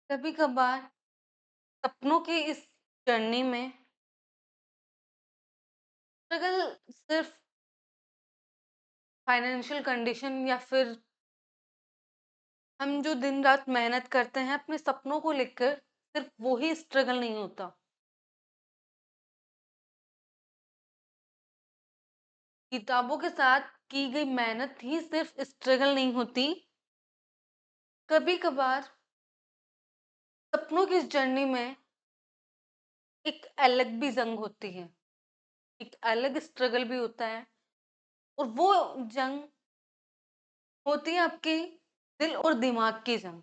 कभी कभार सपनों की इस जर्नी में स्ट्रगल सिर्फ फाइनेंशियल कंडीशन या फिर हम जो दिन रात मेहनत करते हैं अपने सपनों को लेकर सिर्फ वो ही स्ट्रगल नहीं होता। किताबों के साथ की गई मेहनत ही सिर्फ स्ट्रगल नहीं होती। कभी कभार सपनों की इस जर्नी में एक अलग भी जंग होती है, एक अलग स्ट्रगल भी होता है। और वो जंग होती है आपके दिल और दिमाग की जंग।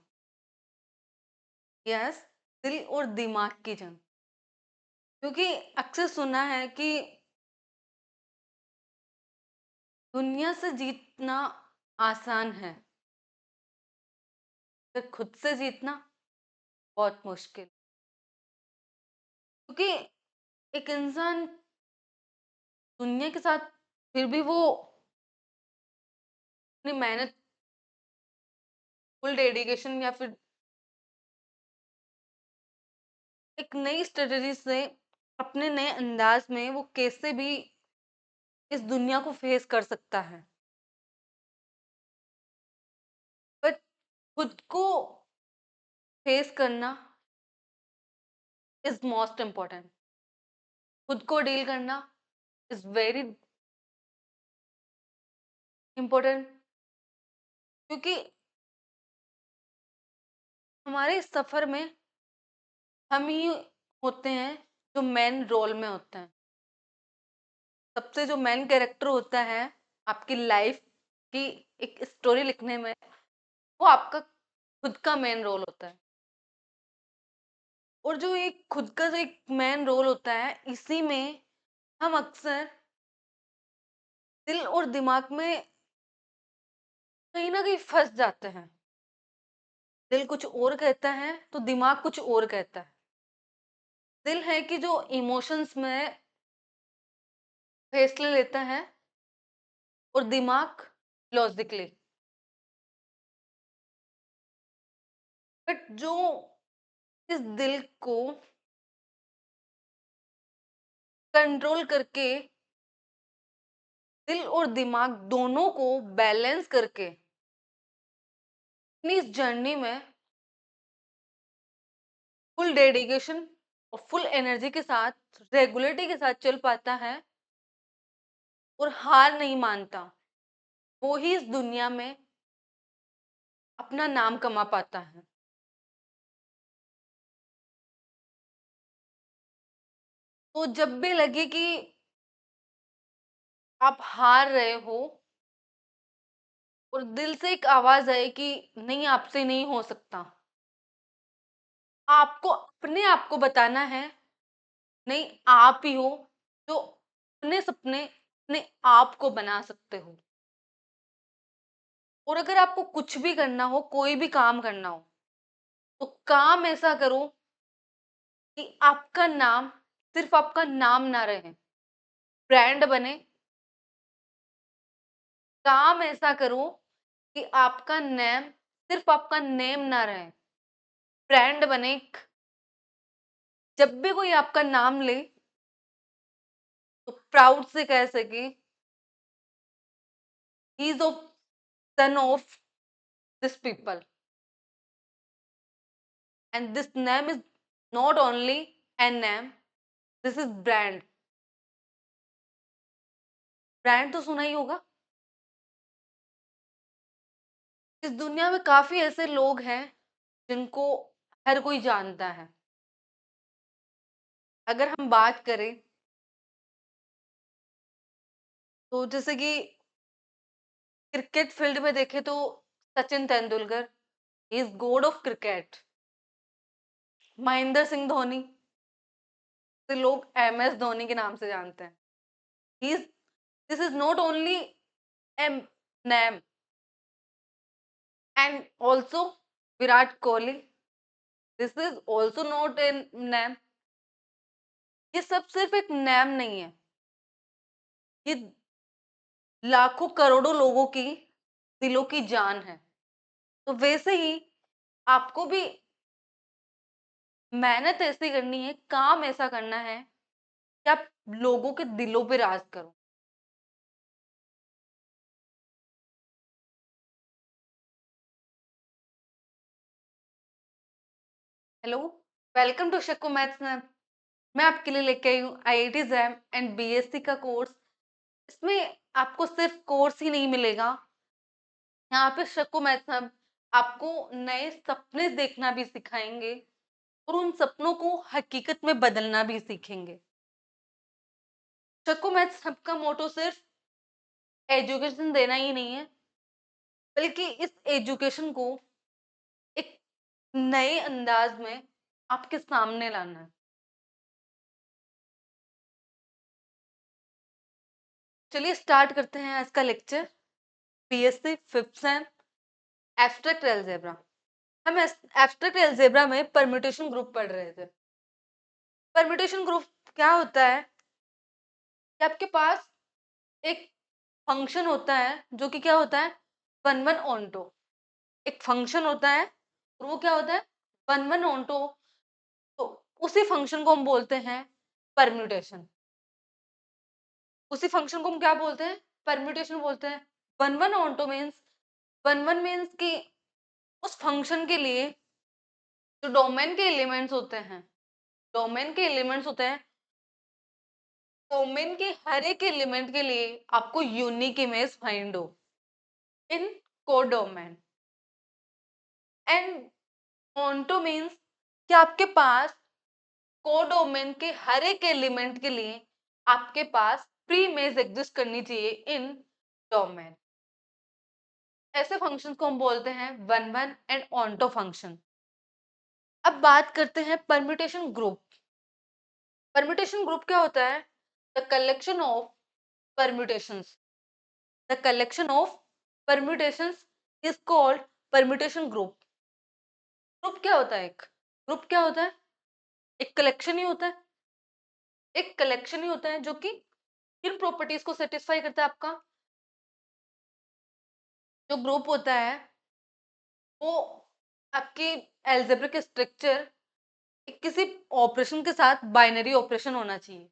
यस, दिल और दिमाग की जंग। क्योंकि अक्सर सुना है कि दुनिया से जीतना आसान है, फिर खुद से जीतना बहुत मुश्किल। क्योंकि एक इंसान दुनिया के साथ फिर भी वो अपनी मेहनत, फुल डेडिकेशन या फिर एक नई स्ट्रेटजी से अपने नए अंदाज में वो कैसे भी इस दुनिया को फेस कर सकता है। बट खुद को फेस करना इज मोस्ट इम्पोर्टेंट। खुद को डील करना इज वेरी इम्पोर्टेंट। क्योंकि हमारे इस सफर में हम ही होते हैं जो मेन रोल में होते हैं। सबसे जो मेन कैरेक्टर होता है आपकी लाइफ की एक स्टोरी लिखने में, वो आपका खुद का मेन रोल होता है। और जो एक खुद का जो एक मेन रोल होता है, इसी में हम अक्सर दिल और दिमाग में कहीं ना कहीं फंस जाते हैं। दिल कुछ और कहता है तो दिमाग कुछ और कहता है। दिल है कि जो इमोशंस में फैसले लेता है, और दिमाग लॉजिकली। बट जो इस दिल को कंट्रोल करके, दिल और दिमाग दोनों को बैलेंस करके अपनी इस जर्नी में फुल डेडिकेशन और फुल एनर्जी के साथ, रेगुलरिटी के साथ चल पाता है और हार नहीं मानता, वो ही इस दुनिया में अपना नाम कमा पाता है। तो जब भी लगे कि आप हार रहे हो और दिल से एक आवाज आए कि नहीं, आपसे नहीं हो सकता, आपको अपने आप को बताना है, नहीं, आप ही हो जो अपने सपने अपने आप को बना सकते हो। और अगर आपको कुछ भी करना हो, कोई भी काम करना हो, तो काम ऐसा करो कि आपका नाम सिर्फ आपका नाम ना रहे, ब्रांड बने। काम ऐसा करो कि आपका नेम सिर्फ आपका नेम ना रहे, ब्रांड बने। जब भी कोई आपका नाम ले तो प्राउड से कह सके, he is of son of this people, and this name is not only an name, this is brand. Brand तो सुना ही होगा। इस दुनिया में काफी ऐसे लोग हैं जिनको हर कोई जानता है। अगर हम बात करें तो जैसे कि क्रिकेट फील्ड में देखें तो Sachin Tendulkar is god of cricket. Mahendra Singh Dhoni से लोग MS धोनी के नाम से जानते हैं। He is this is not only M name, and also Virat Kohli, this is also not an name. ये सब सिर्फ एक नेम नहीं है, ये लाखों करोड़ों लोगों की दिलों की जान है। तो वैसे ही आपको भी मेहनत ऐसी करनी है, काम ऐसा करना है कि आप लोगों के दिलों पे राज करो। Hello, welcome to Shaku maths ma'am. मैं आपके लिए लेके आई हूँ आईआईटी जैम एंड बीएससी का कोर्स। इसमें आपको सिर्फ कोर्स ही नहीं मिलेगा, यहाँ पे शकु मैथ्स मैम आपको नए सपने देखना भी सिखाएंगे और उन सपनों को हकीकत में बदलना भी सीखेंगे। शकु मैथ्स हब का मोटो सिर्फ एजुकेशन देना ही नहीं है, बल्कि इस एजुकेशन को एक नए अंदाज में आपके सामने लाना है। चलिए स्टार्ट करते हैं आज का lecture. BSc fifth sem abstract algebra. हम एब्स्ट्रैक्ट अलजेब्रा में परम्यूटेशन ग्रुप पढ़ रहे थे। परम्यूटेशन ग्रुप क्या होता है कि आपके पास एक फंक्शन होता है जो कि क्या होता है, वन वन ऑनटो। एक फंक्शन होता है और वो क्या होता है, वन वन ऑनटो। तो उसी फंक्शन को हम बोलते हैं परम्यूटेशन। उसी फंक्शन को हम क्या बोलते हैं, परम्यूटेशन बोलते हैं। One one onto means, one one means कि उस फंक्शन के लिए जो डोमेन के एलिमेंट्स होते हैं, डोमेन के एलिमेंट्स होते हैं, डोमेन के हर एक एलिमेंट के लिए आपको यूनिक इमेज फाइंड हो इन कोडोमेन। एंड ऑन्टो मीन्स कि आपके पास कोडोमेन के हर एक एलिमेंट के लिए आपके पास प्री इमेज एग्जिस्ट करनी चाहिए इन डोमेन। ऐसे फंक्शंस को हम बोलते हैं one one and onto function. अब बात करते हैं परम्यूटेशन ग्रुप। परम्यूटेशन ग्रुप क्या होता है, the collection of permutations. The collection of permutations is called permutation group. Group क्या होता है, एक ग्रुप क्या होता है, एक कलेक्शन ही होता है। एक कलेक्शन ही होता है जो कि किन प्रॉपर्टीज को सेटिस्फाई करता है। आपका जो ग्रुप होता है वो आपकी एल्जेब्रिक स्ट्रक्चर किसी ऑपरेशन के साथ बाइनरी ऑपरेशन होना चाहिए,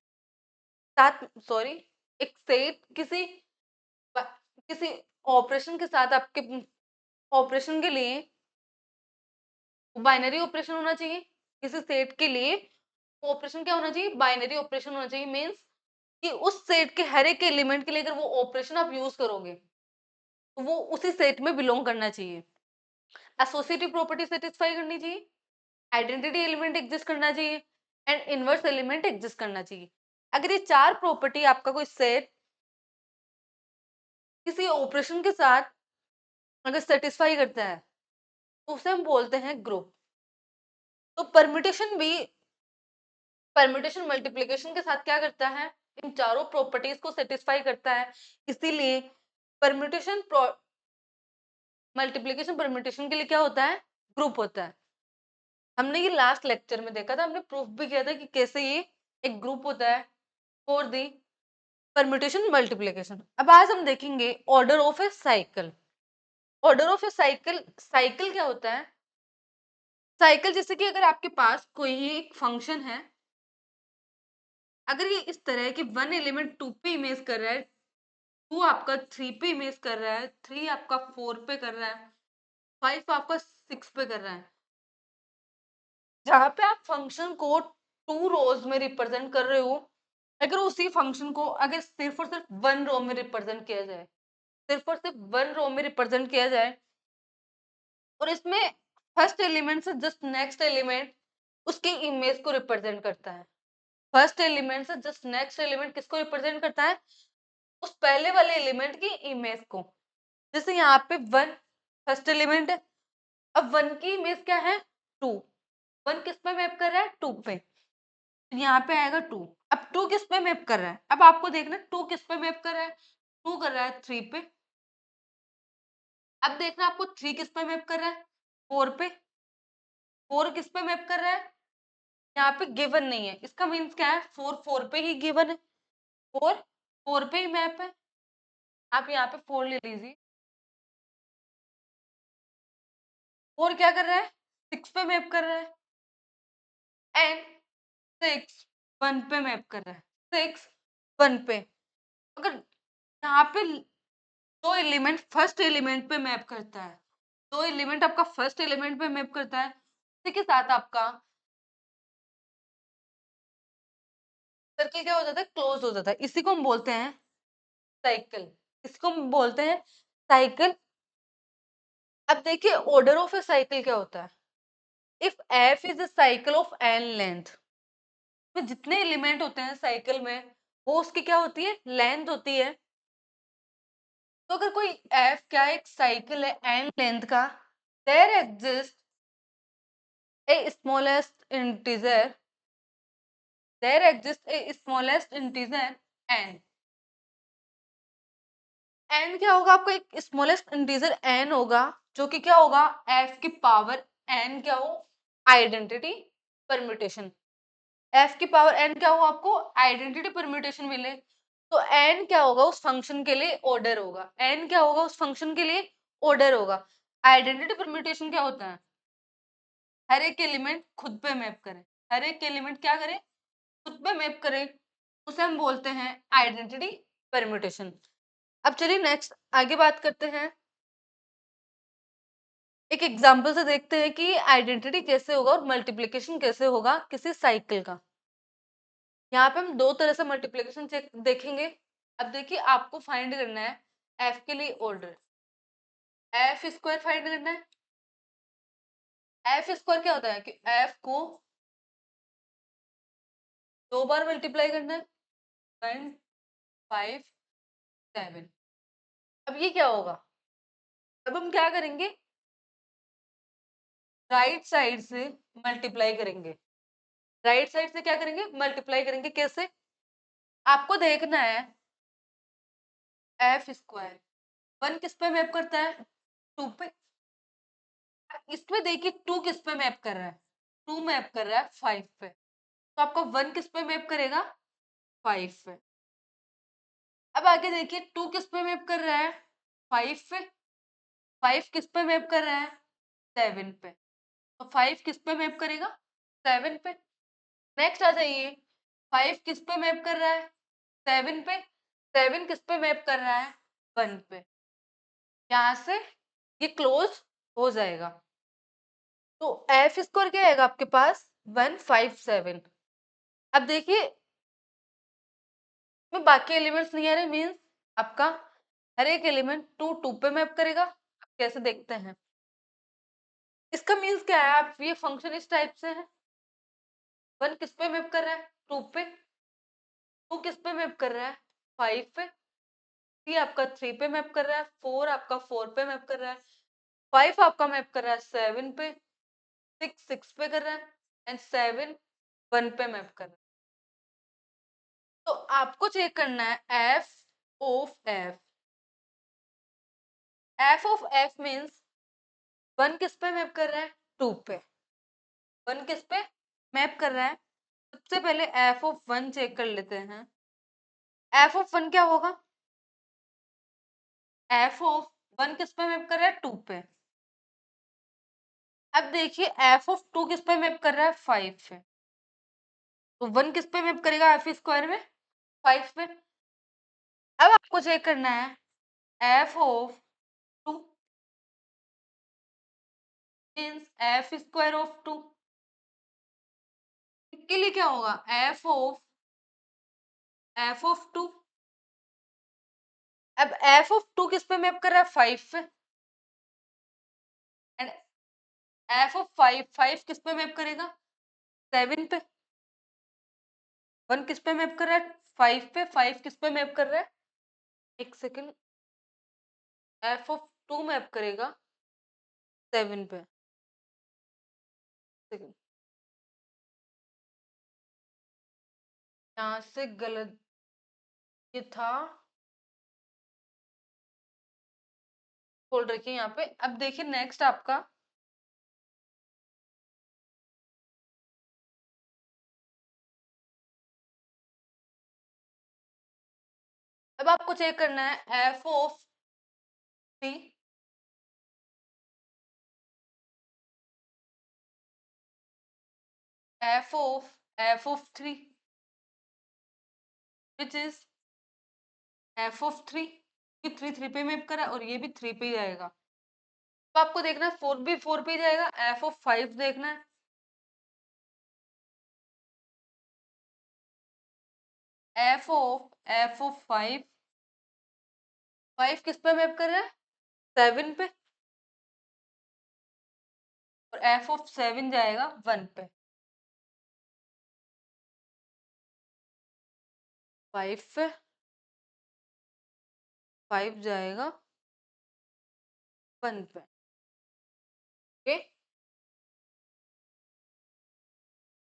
साथ सॉरी एक सेट किसी ऑपरेशन के साथ आपके ऑपरेशन के लिए बाइनरी ऑपरेशन होना चाहिए। किसी सेट के लिए ऑपरेशन क्या होना चाहिए, बाइनरी ऑपरेशन होना चाहिए। मींस कि उस सेट के हर एक एलिमेंट के लिए अगर वो ऑपरेशन आप यूज करोगे तो वो उसी सेट में बिलोंग करना चाहिए। एसोसिएटिव प्रॉपर्टी सेटिस्फाई करनी चाहिए, आइडेंटिटी एलिमेंट एग्जिस्ट करना चाहिए एंड इनवर्स एलिमेंट एग्जिस्ट करना चाहिए। अगर ये चार प्रॉपर्टी आपका कोई सेट किसी ऑपरेशन के साथ अगर सेटिस्फाई करता है तो उसे हम बोलते हैं ग्रुप। तो परम्यूटेशन भी परम्यूटेशन मल्टीप्लिकेशन के साथ क्या करता है, इन चारों प्रॉपर्टीज को सेटिस्फाई करता है। इसीलिए परम्यूटेशन मल्टीप्लिकेशन परम्यूटेशन के लिए क्या होता है, ग्रुप होता है। हमने ये लास्ट लेक्चर में देखा था, हमने प्रूफ भी किया था कि कैसे ये एक ग्रुप होता है फॉर दी परम्यूटेशन मल्टीप्लिकेशन। अब आज हम देखेंगे order of A cycle. Order of A cycle, cycle क्या होता है, साइकिल जैसे कि अगर आपके पास कोई एक फंक्शन है, अगर ये इस तरह है कि वन एलिमेंट टू पे इमेज कर रहा है, टू आपका थ्री पे इमेज कर रहा है, थ्री आपका फोर पे कर रहा है, फाइव आपका सिक्स पे कर रहा है, जहां पे आप फंक्शन को टू रोज में रिप्रेजेंट कर रहे हो, अगर उसी फंक्शन को अगर सिर्फ और सिर्फ वन रो में रिप्रेजेंट किया जाए, सिर्फ और सिर्फ वन रो में रिप्रेजेंट किया जाए और इसमें फर्स्ट एलिमेंट से जस्ट नेक्स्ट एलिमेंट उसकी इमेज को रिप्रेजेंट करता है, फर्स्ट एलिमेंट से जस्ट नेक्स्ट एलिमेंट किसको रिप्रेजेंट करता है, उस पहले वाले एलिमेंट की इमेज को। जैसे यहाँ पे वन फर्स्ट एलिमेंट है, अब वन की इमेज क्या है, टू। वन किस पे मैप कर रहा है, टू पे, तो यहाँ पे आएगा टू। अब टू किस पे मैप कर रहा है, अब आपको देखना टू किस पे मैप कर रहा है, टू कर रहा है थ्री पे। अब देखना आपको थ्री किस पे मैप कर रहा है, फोर पे। फोर किस पे मैप कर रहा है, यहाँ पे गिवन नहीं है, इसका मीन्स क्या है, फोर फोर पे ही गिवन है, फोर फोर पे ही मैप है। आप यहाँ पे फोर ले लीजिए, फोर क्या कर रहा है, सिक्स पे मैप कर रहा है। एंड 6 1 पे मैप कर रहा है, 6 1 पे। अगर यहाँ पे दो एलिमेंट फर्स्ट एलिमेंट पे मैप करता है, दो एलिमेंट आपका फर्स्ट एलिमेंट पे मैप करता है, उसी के साथ आपका सर्कल क्या हो जाता है, क्लोज हो जाता है। इसी को हम बोलते हैं साइकिल, इसको हम बोलते हैं साइकिल। अब देखिए ऑर्डर ऑफ ए साइकिल क्या होता है। If F is a cycle of n length, तो जितने एलिमेंट होते हैं साइकिल में वो उसकी क्या होती है, लेंथ होती है। तो अगर कोई एफ क्या एक साइकिल है एन लेंथ का, there exist a smallest integer, there exist a smallest integer n. N क्या होगा, आपका एक स्मॉलेस्ट इंटीजर एन होगा, जो कि क्या होगा, एफ की पावर एन क्या हो, आइडेंटिटी परम्यूटेशन। एफ की पावर एन क्या हो, आपको आइडेंटिटी परम्यूटेशन मिले, तो एन क्या होगा उस फंक्शन के लिए ऑर्डर होगा, एन क्या होगा उस फंक्शन के लिए ऑर्डर होगा। आइडेंटिटी परम्यूटेशन क्या होता है, हर एक एलिमेंट खुद पे मैप करे, हर एक एलिमेंट क्या करे, खुद पे मैप करे, उसे हम बोलते हैं आइडेंटिटी परम्यूटेशन। अब चलिए नेक्स्ट आगे बात करते हैं, एक एग्जांपल से देखते हैं कि आइडेंटिटी कैसे होगा और मल्टीप्लिकेशन कैसे होगा किसी साइकिल का। यहाँ पे हम दो तरह से मल्टीप्लिकेशन चेक देखेंगे। अब देखिए आपको फाइंड करना है एफ के लिए ऑर्डर, एफ स्क्वायर फाइंड करना है। एफ स्क्वायर क्या होता है कि एफ को दो बार मल्टीप्लाई करना है, 1 5 7। अब ये क्या होगा, अब हम क्या करेंगे, राइट साइड से मल्टीप्लाई करेंगे, राइट साइड से क्या करेंगे, मल्टीप्लाई करेंगे। कैसे, आपको देखना है एफ स्क्वायर 1 किस पे मैप करता है, 2 पे। इसमें देखिए 2 किस पे मैप कर रहा है, 2 मैप कर रहा है 5 पे, तो आपका 1 किस पे मैप करेगा, 5 पे। अब आगे देखिए 2 किस पे मैप कर रहा है, 5 पे। 5 किस पे मैप कर रहा है, 7 पे, तो 5 किस पे मैप करेगा, 7 पे। नेक्स्ट आ जाइए, 5 किस पे मैप कर रहा है, 7 पे। 7 किस पे मैप कर रहा है, 1 पे। यहाँ से ये क्लोज हो जाएगा, तो एफ स्क्वायर क्या आएगा आपके पास, 157। अब देखिए में बाकी एलिमेंट्स नहीं आ रहे, मीन्स आपका हर एक एलिमेंट 2 2 पे मैप करेगा। अब कैसे देखते हैं, इसका मीन्स क्या है, आप ये फंक्शन इस टाइप से है, 1 किस पे मैप कर रहा है, 2 पे। 2 किस पे मैप कर रहा है, 5 पे। 3 आपका 3 पे मैप कर रहा है, 4 आपका 4 पे मैप कर रहा है, 5 आपका मैप कर रहा है 7 पे, 6 6 पे कर रहा है, एंड 7 1 पे मैप कर रहा है। तो आपको चेक करना है F of F, F of F means 1 किस पे मैप कर रहा है, 2 पे। 1 किस पे मैप कर रहा है, सबसे पहले एफ ऑफ 1 चेक कर लेते हैं। एफ ऑफ 1 क्या होगा, एफ ऑफ 1 किस पे मैप कर रहा है, 2 पे। अब देखिए एफ ऑफ 2 किस पे मैप कर रहा है, 5 पे। तो 1 किस पे मैप करेगा एफ स्क्वायर में, 5 पे। अब आपको चेक करना है F of 2 means F square of 2, इसके लिए क्या होगा, एफ ऑफ 2। अब एफ ऑफ 2 किस पे मैप कर रहा है, 5 पे। एंड एफ ऑफ 5 5 किस पे मैप करेगा, 7 पे। 1 किस पे मैप कर रहा है, 5 पे। 5 किस पे मैप कर रहा है, एक सेकेंड, एफ ऑफ 2 मैप करेगा 7 पे। सेकंड, यहाँ से गलत ये था, खोल रखिए यहाँ पे। अब देखिए नेक्स्ट आपका, अब आपको चेक करना है F of 3 f of 3 which is f of 3, ये 3 पे मैप करा और ये भी 3 पे ही जाएगा। तो आपको देखना है 4 भी 4 पे ही जाएगा। f of 5 देखना है, f of 5 किस पे मैप कर रहा है? 7 पे। और f of 7 जाएगा 1 पे। 5 पे 5 जाएगा 1 पे। ओके,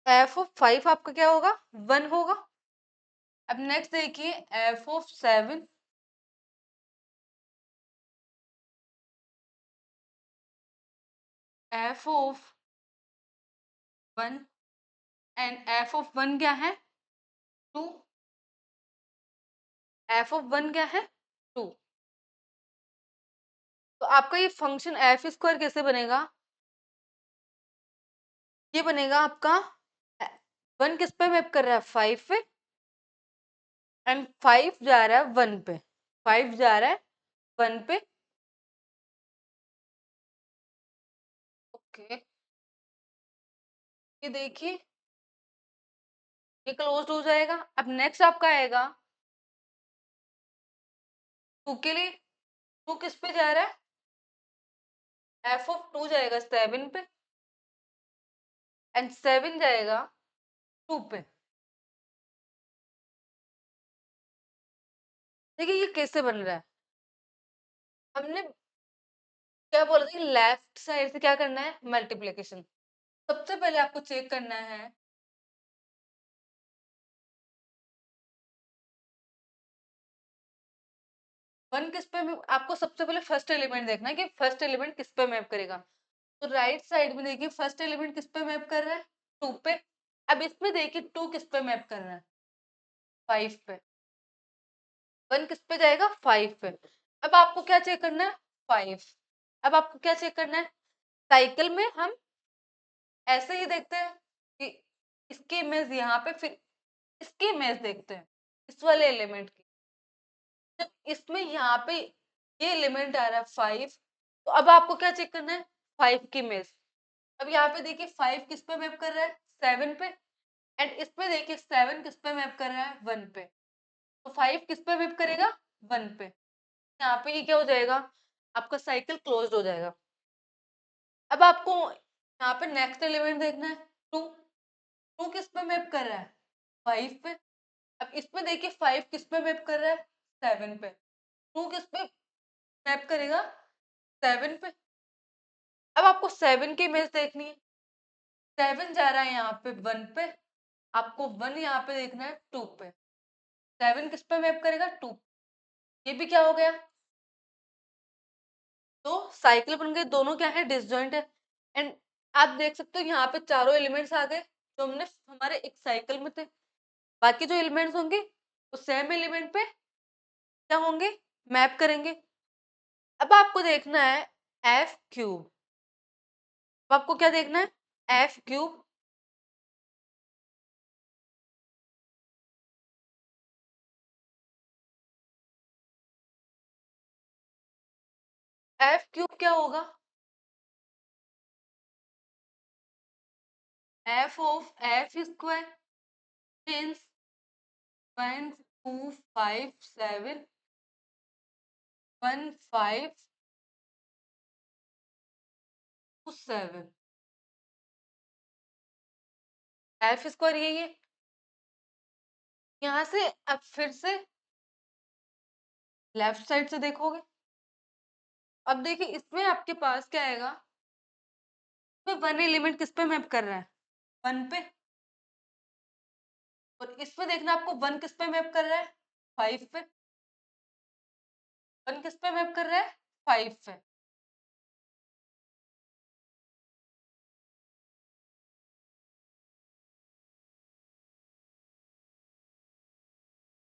f of 5 आपका क्या होगा? 1 होगा। अब नेक्स्ट देखिए f of 7 f of 1 and f of 1 क्या है? 2। f of 1 क्या है? 2। तो आपका ये फंक्शन एफ स्क्वायर कैसे बनेगा? ये बनेगा आपका 1 किस पे मैप कर रहा है? 5 पे। एंड 5 जा रहा है 1 पे। 5 जा रहा है 1 पे। ओके, ये देखिए ये क्लोज हो जाएगा। अब नेक्स्ट आपका आएगा 2 के लिए। 2 किस पे जा रहा है? f of 2 जाएगा 7 पे एंड 7 जाएगा 2 पे। देखिए ये कैसे बन रहा है? हमने क्या बोला था? लेफ्ट साइड से क्या करना है? मल्टीप्लिकेशन। सबसे पहले आपको चेक करना है 1 किस पे आपको सबसे पहले फर्स्ट एलिमेंट देखना है कि फर्स्ट एलिमेंट किस पे मैप करेगा। तो राइट साइड में देखिए फर्स्ट एलिमेंट किस पे मैप कर रहा है? 2 पे। अब इसमें देखिए 2 किस पे मैप कर रहा है? 5 पे। 1 किस पे जाएगा? 5 पे। अब आपको क्या चेक करना है? 5। अब आपको क्या चेक करना है? साइकिल में हम ऐसे ही देखते हैं कि इसकी इमेज यहाँ पे, फिर इसकी इमेज देखते हैं इस वाले एलिमेंट की। जब इसमें यहाँ पे ये एलिमेंट आ रहा है 5, तो अब आपको क्या चेक करना है? 5 की इमेज। अब यहाँ पे देखिए 5 किस पे मैप कर रहा है? 7 पे। एंड इसमें देखिए 7 किस पे मैप कर रहा है? 1 पे। तो 5 किस पे मैप करेगा? 1 पे। यहाँ पे ये क्या हो जाएगा? आपका साइकिल क्लोज्ड हो जाएगा। अब आपको यहाँ पे नेक्स्ट एलिमेंट देखना है 2। 2 किस पे मैप कर रहा है? 5 पे। अब इसमें देखिए 5 किस पे मैप कर रहा है? 7 पे। 2 किस पे मैप करेगा? 7 पे। अब आपको 7 की इमेज देखनी है। 7 जा रहा है यहाँ पे 1 पे। आपको 1 यहाँ पे देखना है 2 पे। 7 किस पे मैप करेगा? 2। ये भी क्या हो गया? तो साइकिल बन गई। दोनों क्या है? डिसजॉइंट है। एंड आप देख सकते हो यहाँ पे चारों एलिमेंट्स आ गए जो हमने हमारे एक साइकिल में थे। बाकी जो एलिमेंट्स होंगे वो सेम एलिमेंट पे क्या होंगे? मैप करेंगे। अब आपको देखना है एफ क्यूब। अब आपको क्या देखना है? F cube. एफ क्यूब क्या होगा? F of F square means 1 2 5 7 1 5 2 7। F square यही है। यहाँ से अब फिर से लेफ्ट साइड से देखोगे। अब देखिए इसमें आपके पास क्या आएगा? इसमें 1 एलिमेंट किस पे मैप कर रहा है? 1 पे। और इसमें देखना आपको 1 किस पे मैप कर रहा है? 5 पे। 1 किस पे मैप कर रहा है? 5 पे।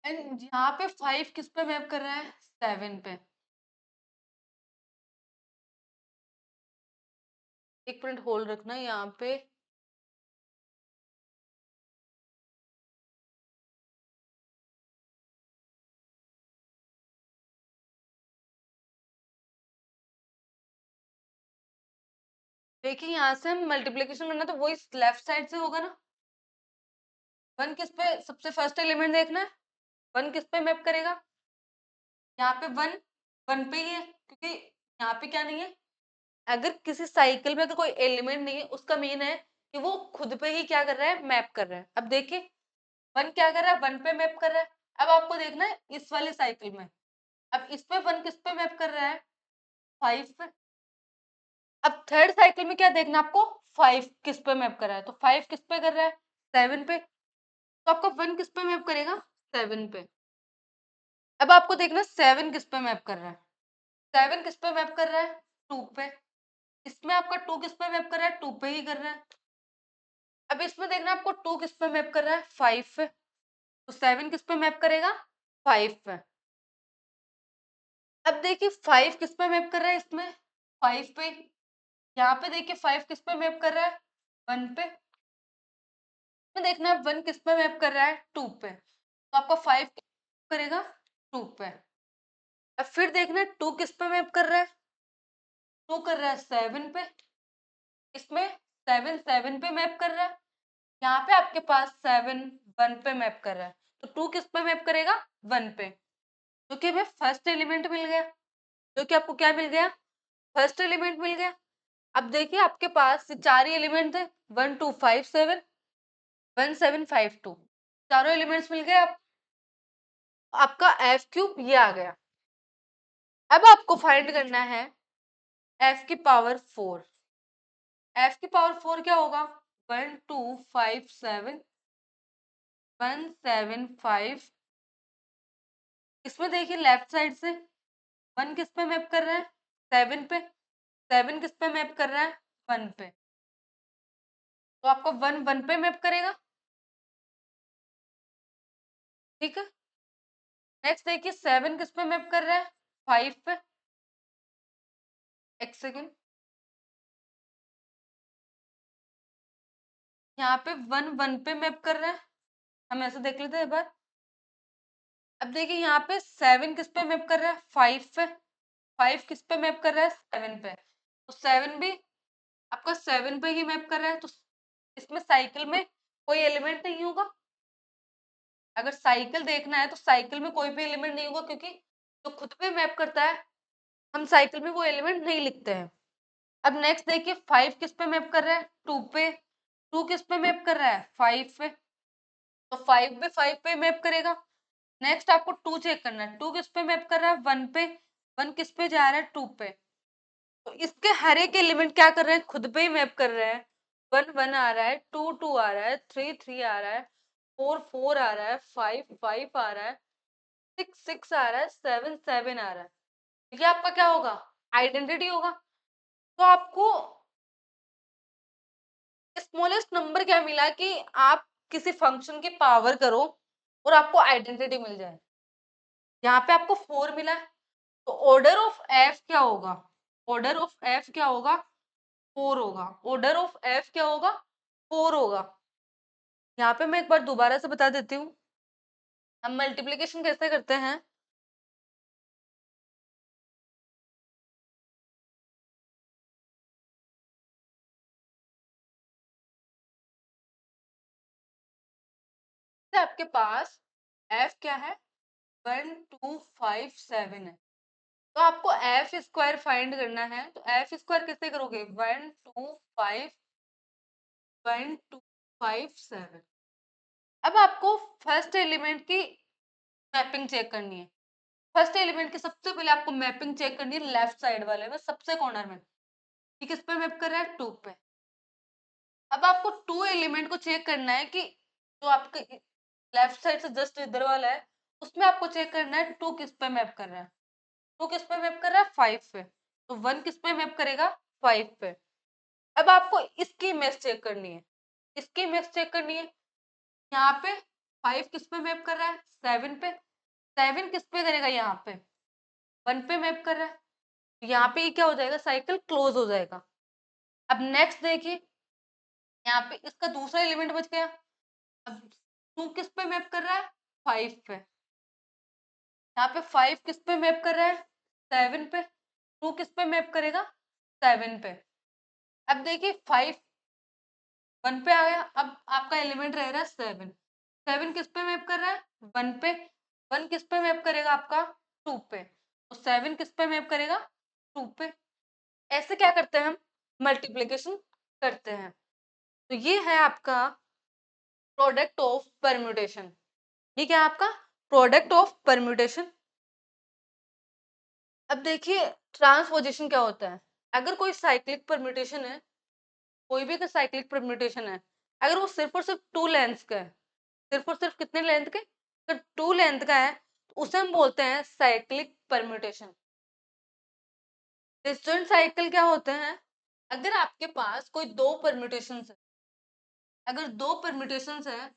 एंड यहाँ पे 5 किस पे मैप कर रहा है? 7 पे। एक मिनट होल्ड रखना यहाँ पे। देखिए यहाँ से हम मल्टीप्लीकेशन करना तो वही लेफ्ट साइड से होगा ना। 1 किस पे सबसे फर्स्ट एलिमेंट देखना है, 1 किस पे मैप करेगा, यहाँ पे 1 1 पे ही है क्योंकि यहाँ पे क्या नहीं है। अगर किसी साइकिल में अगर कोई एलिमेंट नहीं है उसका मीन है कि वो खुद पे ही क्या कर रहा है, मैप कर रहा है। अब देखिए 1 क्या कर रहा है, 1 पे मैप कर रहा है। अब आपको देखना है इस वाली साइकिल में, अब इस पे 1 किस पे मैप कर रहा है, 5 पे। अब थर्ड साइकिल में क्या देखना आपको, 5 किस पे मैप कर रहा है, तो 5 किस पे कर रहा है, 7 पे। तो आपका 1 किस पे मैप करेगा, 7 पे। अब आपको देखना 7 किस पे मैप कर रहा है, 7 किस पे मैप कर रहा है, 2 पे। इसमें आपका 2 किस पे मैप कर रहा है, 2 पे ही कर रहा है। अब इसमें देखना आपको 2 किस पे मैप कर रहा है, 5 पे। तो 7 किस पे मैप करेगा, 5 पे। अब देखिए 5 किस पे मैप कर रहा है, इसमें 5 पे। यहाँ पे देखिए 5 किस पे मैप कर रहा है, 1 पे। में देखना है 1 किस पे मैप कर रहा है, 2 पे। तो आपका 5 करेगा 2 पे। अब फिर देखना है 2 किस पे मैप कर रहा है, 2 कर रहा है 7 पे। इसमें 7 7 पे मैप कर रहा है। यहाँ पे आपके पास 7 1 पे मैप कर रहा है। तो 2 किस पे मैप करेगा, 1 पे। जो कि हमें फर्स्ट एलिमेंट मिल गया, जो कि आपको क्या मिल गया, फर्स्ट एलिमेंट मिल गया। अब देखिए आपके पास चार ही एलिमेंट थे, 1 2 5 7 1 7 5 2, चारों एलिमेंट्स मिल गए। आप आपका एफ क्यूब ये आ गया। अब आपको फाइंड करना है एफ की पावर 4। एफ की पावर 4 क्या होगा, 1 2 5 7 1 7 5। इसमें देखिए लेफ्ट साइड से 1 किस पे मैप कर रहा है, 7 पे। 7 किस पे मैप कर रहा है, 1 पे। तो आपको 1 1 पे मैप करेगा, ठीक है। नेक्स्ट देखिए 7 किस पे मैप कर रहा है, 5 पे। एक सेकेंड, यहाँ पे 1 1 पे मैप कर रहा है, हम ऐसे देख लेते हैं एक बार। अब देखिए यहाँ पे 7 किस पे मैप कर रहा है, 5 पे। 5 किस पे मैप कर रहा है, 7 पे। तो 7 भी आपका 7 पे ही मैप कर रहा है। तो इसमें साइकिल में कोई एलिमेंट नहीं होगा। अगर साइकिल देखना है तो साइकिल में कोई भी एलिमेंट नहीं होगा, क्योंकि जो खुद पे मैप करता है हम साइकिल में वो एलिमेंट नहीं लिखते हैं। अब नेक्स्ट देखिए 5 किस पे मैप कर रहा है, 2 पे। 2 किस पे मैप कर रहा है, 5 पे। तो 5 भी 5 पे मैप करेगा। नेक्स्ट आपको 2 चेक करना है, 2 किस पे मैप कर रहा है, 1 पे। 1 किस पे जा रहा है, 2 पे। तो इसके हर एक एलिमेंट क्या कर रहे हैं, खुद पे ही मैप कर रहे हैं। 1 1 आ रहा है, 2 2 आ रहा है, 3 3 आ रहा है, 4 4 आ रहा है, 5 5 आ रहा है, 6 6 आ रहा है, 7 7 आ रहा है। ये आपका क्या होगा, आइडेंटिटी होगा। तो आपको स्मॉलेस्ट नंबर क्या मिला कि आप किसी फंक्शन की पावर करो और आपको आइडेंटिटी मिल जाए। यहाँ पे आपको 4 मिला है। तो ऑर्डर ऑफ एफ क्या होगा, ऑर्डर ऑफ एफ क्या होगा, 4 होगा। ऑर्डर ऑफ एफ क्या होगा, 4 होगा। यहाँ पे मैं एक बार दोबारा से बता देती हूँ, हम मल्टीप्लीकेशन कैसे करते हैं। आपके पास एफ क्या है, 1 2 5 7 है। तो आपको एफ स्क्वायर फाइंड करना है। तो एफ स्क्वायर कैसे करोगे, 1 2 5 1 2 5 7। अब आपको फर्स्ट एलिमेंट की मैपिंग चेक करनी है। फर्स्ट एलिमेंट की सबसे पहले आपको मैपिंग चेक करनी है, लेफ्ट साइड वाले में सबसे कॉर्नर में। ठीक है, किस पे मैप कर रहा है, 2 पे। अब आपको 2 एलिमेंट को चेक करना है कि जो आपके लेफ्ट साइड से जस्ट इधर वाला है उसमें आपको चेक करना है 2 किस पे मैप कर रहा है। 2 किस पे मैप कर रहा है, 5 पे। तो 1 किस पे मैप करेगा, 5 पे। अब आपको इसकी इमेज चेक करनी है, इसकी इमेज चेक करनी है। यहाँ पे 5 किस पे मैप कर रहा है, 7 पे। 7 किस पे करेगा, यहाँ पे 1 पे मैप कर रहा है। तो यहाँ पे ये क्या हो जाएगा, साइकिल क्लोज हो जाएगा। अब नेक्स्ट देखिए, यहाँ पे इसका दूसरा एलिमेंट बच गया। अब 2 किस पे मैप कर रहा है, 5 पे। यहाँ पे 5 किस पे मैप कर रहा है, 7 पे। 2 किस पे मैप करेगा, 7 पे। अब देखिए 5 1 पे आ गया, अब आपका एलिमेंट रह रहा है 7। 7 किस पे मैप कर रहा है? 1 पे। 1 किस पे मैप करेगा आपका? 2 पे। तो 7 किस पे मैप करेगा? 2 पे। ऐसे क्या करते हैं हम? मल्टीप्लिकेशन करते हैं। तो ये है आपका प्रोडक्ट ऑफ परम्यूटेशन। ये क्या है आपका? Product of permutation. अब देखिए ट्रांसपोजिशन क्या होता है। अगर कोई साइक्लिक परम्यूटेशन है, कोई भी अगर साइक्लिक परम्यूटेशन है, अगर वो सिर्फ और सिर्फ 2 लेंथ का है, सिर्फ और सिर्फ कितने लेंथ के? अगर 2 लेंथ का है तो उसे हम बोलते हैं साइक्लिक परम्यूटेशन। डिस्जॉइंट साइकिल क्या होते हैं? अगर आपके पास कोई दो परम्यूटेशंस है, अगर दो परम्यूटेशंस है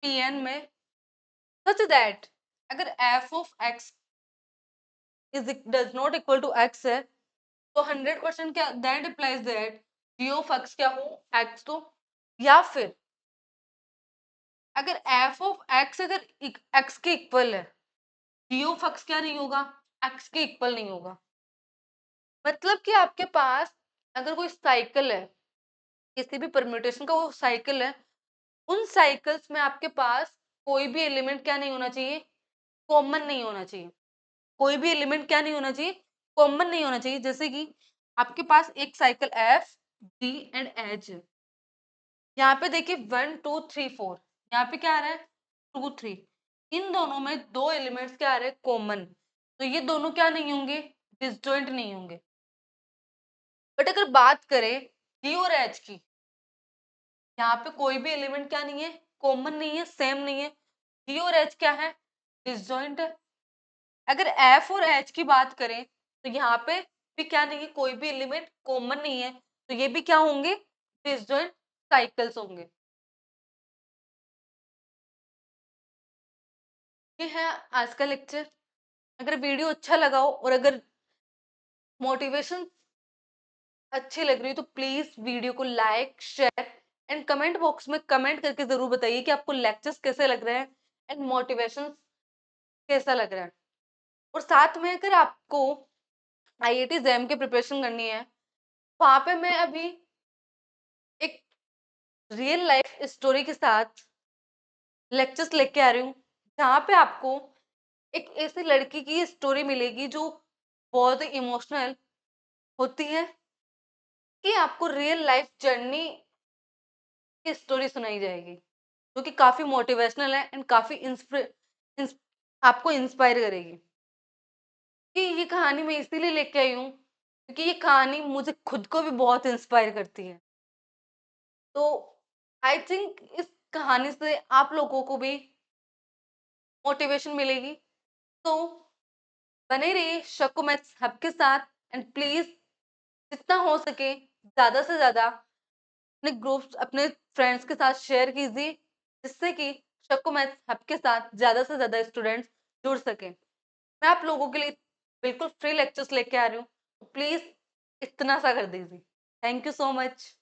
Pn में, such that अगर f of x is does not equal to x है, तो 100% क्या that implies that g of x क्या हो? x तो। या फिर अगर f of x अगर x के इक्वल है, g of x क्या नहीं होगा? x के इक्वल नहीं होगा। मतलब कि आपके पास अगर कोई साइकिल है, किसी भी परम्यूटेशन का वो साइकिल है, उन साइकिल्स में आपके पास कोई भी एलिमेंट क्या नहीं होना चाहिए? कॉमन नहीं होना चाहिए। कोई भी एलिमेंट क्या नहीं होना चाहिए? कॉमन नहीं होना चाहिए। जैसे कि आपके पास एक cycle F D and H है, यहाँ पे देखिए 1 2 3 4, यहाँ पे क्या आ रहा है? 2 3। इन दोनों में दो एलिमेंट्स क्या आ रहे हैं? कॉमन। तो ये दोनों क्या नहीं होंगे? डिसजॉइंट नहीं होंगे। बट अगर बात करें डी और एच की, यहाँ पे कोई भी एलिमेंट क्या नहीं है? कॉमन नहीं है, सेम नहीं है। डी और एच क्या है? डिसजॉइंट है। अगर एफ और एच की बात करें तो यहाँ पे भी क्या नहीं है? कोई भी एलिमेंट कॉमन नहीं है, तो ये भी क्या होंगे? डिसजॉइंट साइकिल्स होंगे। ये है आज का लेक्चर। अगर वीडियो अच्छा लगा हो और अगर मोटिवेशन अच्छी लग रही है तो प्लीज वीडियो को like share and comment box में कमेंट करके जरूर बताइए कि आपको लेक्चर्स कैसे लग रहे हैं एंड मोटिवेशन कैसा लग रहा है। और साथ में अगर आपको आईआईटी जैम की प्रिपरेशन करनी है, वहां पे मैं अभी एक रियल लाइफ स्टोरी के साथ लेक्चर्स लेके आ रही हूँ, जहाँ पे आपको एक ऐसी लड़की की स्टोरी मिलेगी जो बहुत ही इमोशनल होती है, कि आपको रियल लाइफ जर्नी की स्टोरी सुनाई जाएगी, जो कि काफी मोटिवेशनल है एंड काफी आपको इंस्पायर करेगी। कि ये कहानी मैं इसीलिए लेके आई हूँ क्योंकि ये कहानी मुझे खुद को भी बहुत इंस्पायर करती है। तो आई थिंक इस कहानी से आप लोगों को भी मोटिवेशन मिलेगी। तो बने रहिए शक्को मैथ्स हब के साथ एंड प्लीज जितना हो सके ज्यादा से ज्यादा अपने ग्रुप्स अपने फ्रेंड्स के साथ शेयर कीजिए, जिससे कि शक्को मैथ्स हब के साथ ज्यादा से ज्यादा स्टूडेंट्स जुड़ सकें। मैं आप लोगों के लिए बिल्कुल फ्री लेक्चर्स लेके आ रही हूँ, प्लीज इतना सा कर दीजिए। Thank you so much.